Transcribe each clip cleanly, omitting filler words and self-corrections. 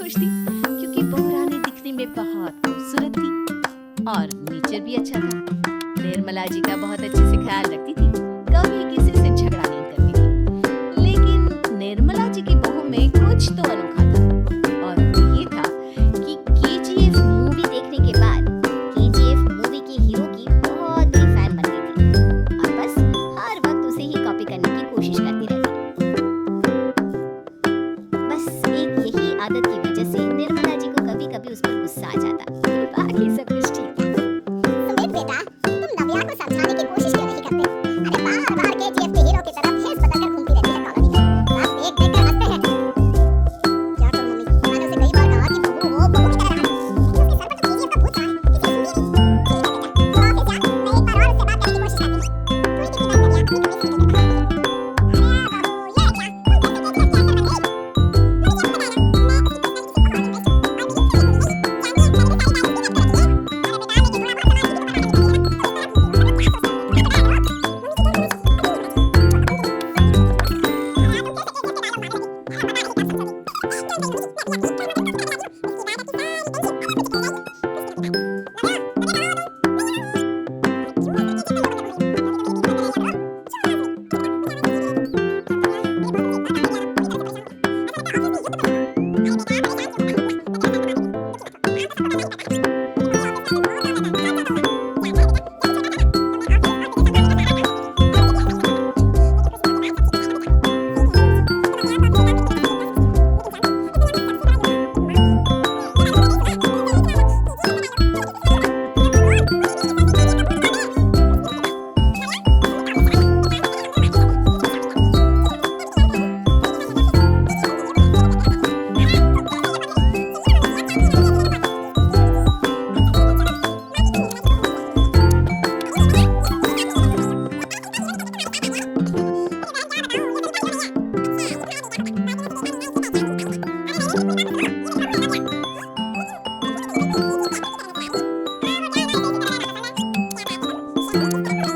खुश थी क्योंकि बहू रानी दिखने में बहुत खूबसूरत थी और नेचर भी अच्छा था। निर्मला जी का बहुत अच्छे से ख्याल रखती थी, कभी किसी से झगड़ा नहीं करती थी। लेकिन निर्मला जी की बहू में कुछ तो अनोखा था और वो ये था कि केजीएफ मूवी देखने के बाद केजीएफ मूवी के हीरो की बहुत बड़ी फैन बन गई थी और बस हर वक्त उसे ही कॉपी करने की कोशिश करती रहती। बस एक यही आदत की वजह से निर्मला जी को कभी-कभी उस पर गुस्सा आ जाता। बाकी सब कुछ ठीक है। सुमित बेटा, तुम नव्या को समझाने की कोशिश क्यों नहीं करते? अरे बार-बार केजीएफ के हीरो की तरह फेस बदलकर घूमती रहती है कॉलोनी में। सब देख-देख कर हंसते हैं। क्या करूं मम्मी? मैंने उसे कई बार कहा कि बहू की तरह रहो। लेकिन उसके सर पर तो केजीएफ का भूत छाया है। किसी सुनी नहीं। ठीक है बेटा, तू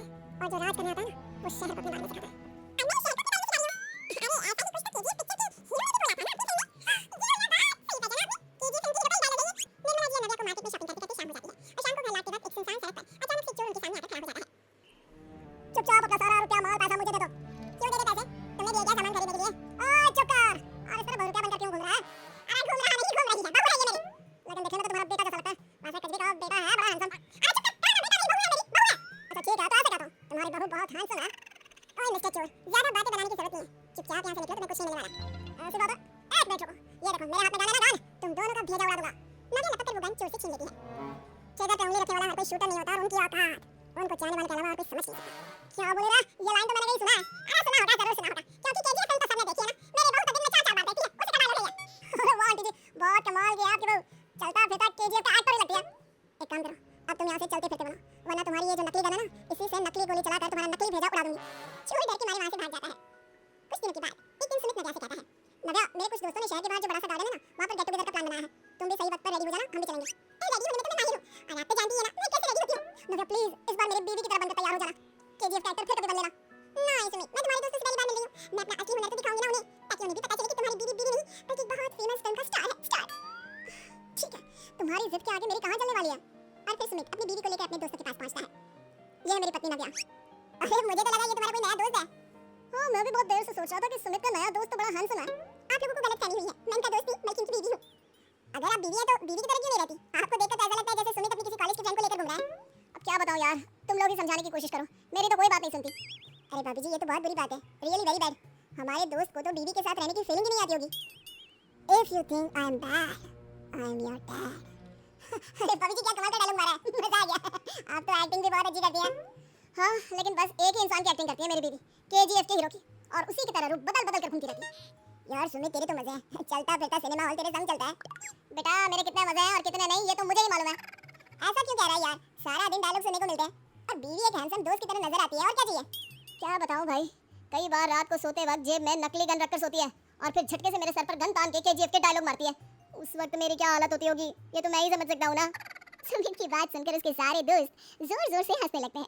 ऑफिस जा। मैं एक बार और उससे बात करने की कोशिश करती हूँ। तू ही कितनी बात कर दिया? अपनी कमीज सीने के बाद। चुपचाप अपना सारा रुपया माल पैसा मुझे दे दो। क्यों दे दे पैसे? तुमने दिए क्या सामान खरीदने के लिए? ओए चुप कर। और इस तरह बहुरुपया बनकर क्यों घूम रहा है? अरे घूम रहा नहीं, घूम रही है। बहू है ये मेरी। लेकिन देखने में तो तुम्हारा बेटा जैसा लगता है। वैसे कजरी का बेटा है, बड़ा हैंडसम। अरे चुप कर, बेटा नहीं, बहू है मेरी, बहू है। अच्छा ठीक है, तो ऐसे कहता हूं। तुम्हारी बहू बहुत हैंडसम है। ओए मिस्टर चोर, ज्यादा बातें बनाने की जरूरत नहीं है। चुपचाप यहां से निकलो, तुम्हें कुछ नहीं मिलने वाला। ऐसी बात है? एक मिनट रुको। ये देखो, मेरे हाथ में गाना ना गान। तुम दोनों का भेजा उड़ा दूंगा। नवी लपक कर वो गन चोर से छीन लेती है। ट्रिगर पे उंगली रखने वाला हर कोई शूटर नहीं होता और उनकी औकात उनको चाहने वाले के अलावा और कोई समझ नहीं सकता। क्या बोल रहा? ये लाइन तो मैंने नहीं सुना है। अरे सुना होगा, जरूर सुना होगा, क्योंकि केजीएफ फिल्म तो सबने देखी है ना। मेरी बहू तो दिन में 4-4 बार देखती है। उसे कमाल हो रही है। अरे वाह आंटी जी, बहुत कमाल की है आपकी बहू। चलता फिरता केजीएफ का एक्टर ही लगती है। एक काम करो, अब तुम यहाँ से चलते फिरते बनो, वरना तुम्हारी ये जो नकली गन है ना, इसी से नकली गोली चलाकर तुम्हारा नकली भेजा उड़ा दूंगी। चोर डर के मारे वहाँ से भाग जाता है। कुछ दिनों के बाद एक दिन सुमित नव्या से कहता है, नव्या, मेरे कुछ दोस्तों ने शहर के बाहर जो बड़ा सा गार्डन है ना, वहाँ पर गेट टुगेदर का प्लान बनाया है। तुम भी सही वक्त पर रेडी हो जाना, हम भी चलेंगे। रेडी होने में तो मैं माहिर हूँ, और आप तो जानती ही है ना मैं कैसे रेडी होती हूँ। नव्या प्लीज इस बार मेरी बीवी की तरह बनकर तैयार हो जाना। केजीएफ का एक्टर फिर कभी बन लेना। नहीं सुमित, मैं तुम्हारे दोस्तों से पहली बार मिल रही हूँ। मैं अपना असली हुनर तो दिखाऊंगी ना उन्हें, ताकि उन्हें भी पता चले कि तुम्हारी बीवी बीवी नहीं बल्कि एक बहुत फेमस फिल्म का स्टार है। स्टार ठीक है, तुम्हारी जिद के आगे मेरी कहाँ चलने वाली है। और फिर सुमित अपनी बीवी को लेकर अपने दोस्तों के पास पहुंचता है। ये है मेरी पत्नी नव्या। अरे मुझे तो लगा ये तुम्हारा कोई नया दोस्त है। हाँ, मैं भी बहुत देर से सोच रहा था कि सुमित का नया दोस्त तो बड़ा हैंडसम है। आप लोगों को गलतफहमी हुई है, मैं इनका दोस्त नहीं बल्कि इनकी बीवी हूँ। अगर आप बीवी है तो बीवी की तरह क्यों नहीं रहती? आपको देखकर तो ऐसा लगता है जैसे सुमित अपनी किसी कॉलेज की फ्रेंड को लेकर घूम रहा है। अब क्या बताऊं यार, तुम लोग ही समझाने की कोशिश करो, मेरी तो कोई बात नहीं सुनती। अरे भाभी जी, ये तो बहुत बुरी बात है, रियली वेरी बैड। हमारे दोस्त को तो बीवी के साथ रहने की फीलिंग ही नहीं आती होगी। If you think I am bad, I am your dad. अरे भाभी जी, क्या कमाल का डायलॉग मारा है, मजा आ गया। आप तो एक्टिंग भी बहुत अच्छी करती हैं। हाँ, लेकिन बस एक ही इंसान की एक्टिंग करती है मेरी बीवी, केजीएफ के हीरो की, और उसी की तरह रूप बदल बदल कर घूमती रहती है। यार सुमित, तेरे तो मजे हैं, चलता फिरता सिनेमा हॉल तेरे संग चलता है। बेटा मेरे कितने मजे हैं और कितने नहीं ये तो मुझे ही मालूम है। ऐसा क्यों कह रहा है यार, सारा दिन डायलॉग सुनने को मिलते हैं और बीवी एक हैंडसम दोस्त की तरह नजर आती है, और क्या चाहिए। क्या बताऊं भाई, कई बार रात को सोते वक्त जेब में नकली गन रखकर सोती है और फिर झटके से मेरे सर पर गन तान के केजीएफ के डायलॉग मारती है। उस वक्त मेरी क्या हालत होती होगी ये तो मैं ही समझ सकता हूँ ना। सुमित की बात सुनकर उसके सारे दोस्त जोर जोर से हंसने लगते हैं।